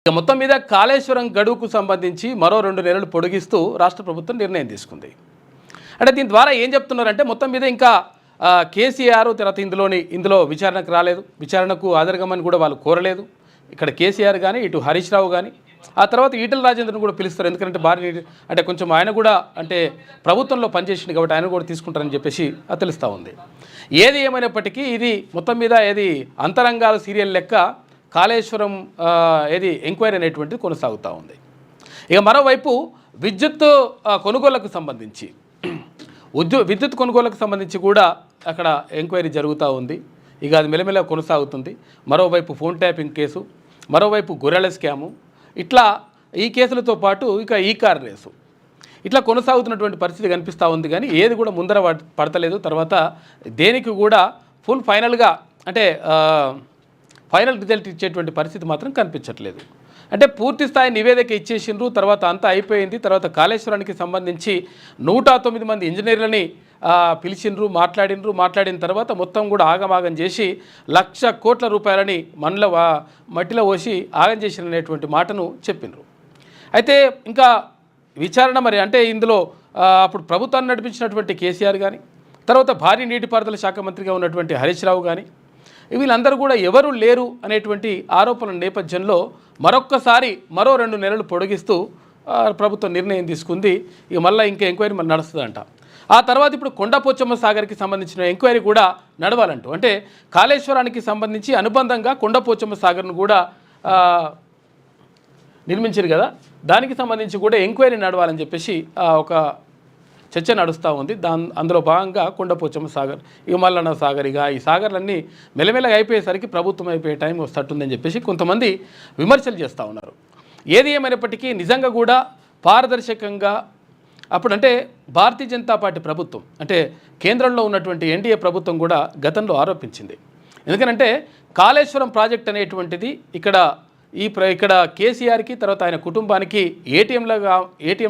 ఇక మొత్తం మీద కాళేశ్వరం గడువుకు సంబంధించి మరో 2 నెలలు పొడిగిస్తూ రాష్ట్ర ప్రభుత్వం నిర్ణయం తీసుకుంది. అంటే దీని ద్వారా ఏం చెప్తున్నారంటే మొత్తం మీద ఇంకా కేసీఆర్ తర్వాత ఇందులో విచారణకు రాలేదు, విచారణకు హాజరుగమని కూడా వాళ్ళు కోరలేదు. ఇక్కడ కేసీఆర్ కానీ ఇటు హరీష్ రావు కానీ ఆ తర్వాత ఈటెల రాజేంద్రను కూడా పిలుస్తారు. ఎందుకంటే అంటే కొంచెం ఆయన కూడా అంటే ప్రభుత్వంలో పనిచేసింది కాబట్టి ఆయన కూడా తీసుకుంటారని చెప్పేసి తెలుస్తూ ఉంది. ఏది ఏమైనప్పటికీ ఇది మొత్తం మీద ఏది అంతరంగాల సీరియల్ లెక్క కాళేశ్వరం ఏది ఎంక్వైరీ అనేటువంటిది కొనసాగుతూ ఉంది. ఇక మరోవైపు విద్యుత్ కొనుగోళ్లకు సంబంధించి విద్యుత్ కొనుగోళ్లకు సంబంధించి కూడా అక్కడ ఎంక్వైరీ జరుగుతూ ఉంది. ఇక అది మెల్లమెల్ల కొనసాగుతుంది. మరోవైపు ఫోన్ ట్యాపింగ్ కేసు, మరోవైపు గొర్రెల స్కాము, ఇట్లా ఈ కేసులతో పాటు ఇక ఈ కార్ రేసు ఇట్లా కొనసాగుతున్నటువంటి పరిస్థితి కనిపిస్తూ ఉంది. కానీ ఏది కూడా ముందర పడతలేదు. తర్వాత దేనికి కూడా ఫైనల్గా అంటే ఫైనల్ రిజల్ట్ ఇచ్చేటువంటి పరిస్థితి మాత్రం కనిపించట్లేదు. అంటే పూర్తి స్థాయి నివేదిక ఇచ్చేసిండ్రు, తర్వాత అంతా అయిపోయింది. తర్వాత కాళేశ్వరానికి సంబంధించి 109 మంది ఇంజనీర్లని పిలిచిండ్రు, మాట్లాడిన తర్వాత మొత్తం కూడా ఆగమాగం చేసి 1,00,000 కోట్ల రూపాయలని మట్టిలో పోసి ఆగం చేసినటువంటి మాటను చెప్పిండ్రు. అయితే ఇంకా విచారణ మరి అంటే ఇందులో అప్పుడు ప్రభుత్వాన్ని నడిపించినటువంటి కేసీఆర్ కానీ, తర్వాత భారీ నీటిపారుదల శాఖ మంత్రిగా ఉన్నటువంటి హరీష్ రావు కానీ, వీళ్ళందరూ కూడా ఎవరు లేరు అనేటువంటి ఆరోపణల నేపథ్యంలో మరొక్కసారి మరో 2 నెలలు పొడిగిస్తూ ప్రభుత్వం నిర్ణయం తీసుకుంది. ఇక మళ్ళీ ఇంకా ఎంక్వైరీ మళ్ళీ నడుస్తుందంట. ఆ తర్వాత ఇప్పుడు కొండపోచమ్మ సాగర్కి సంబంధించిన ఎంక్వైరీ కూడా నడవాలంటూ, అంటే కాళేశ్వరానికి సంబంధించి అనుబంధంగా కొండపోచమ్మ సాగర్ను కూడా నిర్మించారు కదా, దానికి సంబంధించి కూడా ఎంక్వైరీ నడవాలని చెప్పేసి ఒక చర్చ నడుస్తూ ఉంది. అందులో భాగంగా కొండపోచమ్మ సాగర్, ఇక మల్లన్న సాగర్, ఇక ఈ సాగర్లన్నీ మెల్లమెల్లగా అయిపోయేసరికి ప్రభుత్వం అయిపోయే టైం వస్తుందని చెప్పేసి కొంతమంది విమర్శలు చేస్తూ ఉన్నారు. ఏది ఏమైనప్పటికీ నిజంగా కూడా పారదర్శకంగా అప్పుడంటే భారతీయ జనతా పార్టీ ప్రభుత్వం అంటే కేంద్రంలో ఉన్నటువంటి ఎన్డీఏ ప్రభుత్వం కూడా గతంలో ఆరోపించింది. ఎందుకంటే కాళేశ్వరం ప్రాజెక్ట్ అనేటువంటిది ఇక్కడ కేసీఆర్కి తర్వాత ఆయన కుటుంబానికి ఏటీఎం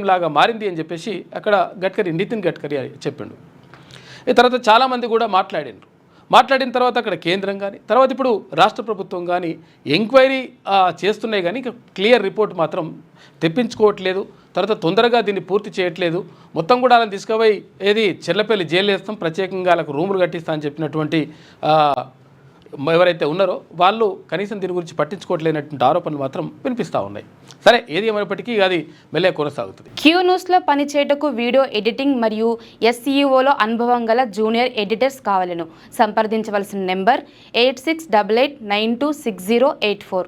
లాగా మారింది అని చెప్పేసి అక్కడ నితిన్ గడ్కరీ చెప్పిండు. ఈ తర్వాత చాలామంది కూడా మాట్లాడిన తర్వాత అక్కడ కేంద్రం కానీ తర్వాత ఇప్పుడు రాష్ట్ర ప్రభుత్వం కానీ ఎంక్వైరీ చేస్తున్నాయి కానీ క్లియర్ రిపోర్ట్ మాత్రం తెప్పించుకోవట్లేదు. తర్వాత తొందరగా దీన్ని పూర్తి చేయట్లేదు. మొత్తం కూడా అలా తీసుకుపోయి చెర్లపల్లి జైలు వేస్తాం, ప్రత్యేకంగా వాళ్ళకు రూములు కట్టిస్తా అని చెప్పినటువంటి ఎవరైతే ఉన్నారో వాళ్ళు కనీసం దీని గురించి పట్టించుకోవట్లేనటువంటి ఆరోపణలు మాత్రం వినిపిస్తూ ఉన్నాయి. సరే, ఏది ఏమైనప్పటికీ అది మెల్లగా కొనసాగుతుంది. క్యూ న్యూస్లో పనిచేయటకు వీడియో ఎడిటింగ్ మరియు SEOలో అనుభవం గల జూనియర్ ఎడిటర్స్ కావాలను సంప్రదించవలసిన నెంబర్ 8688926084.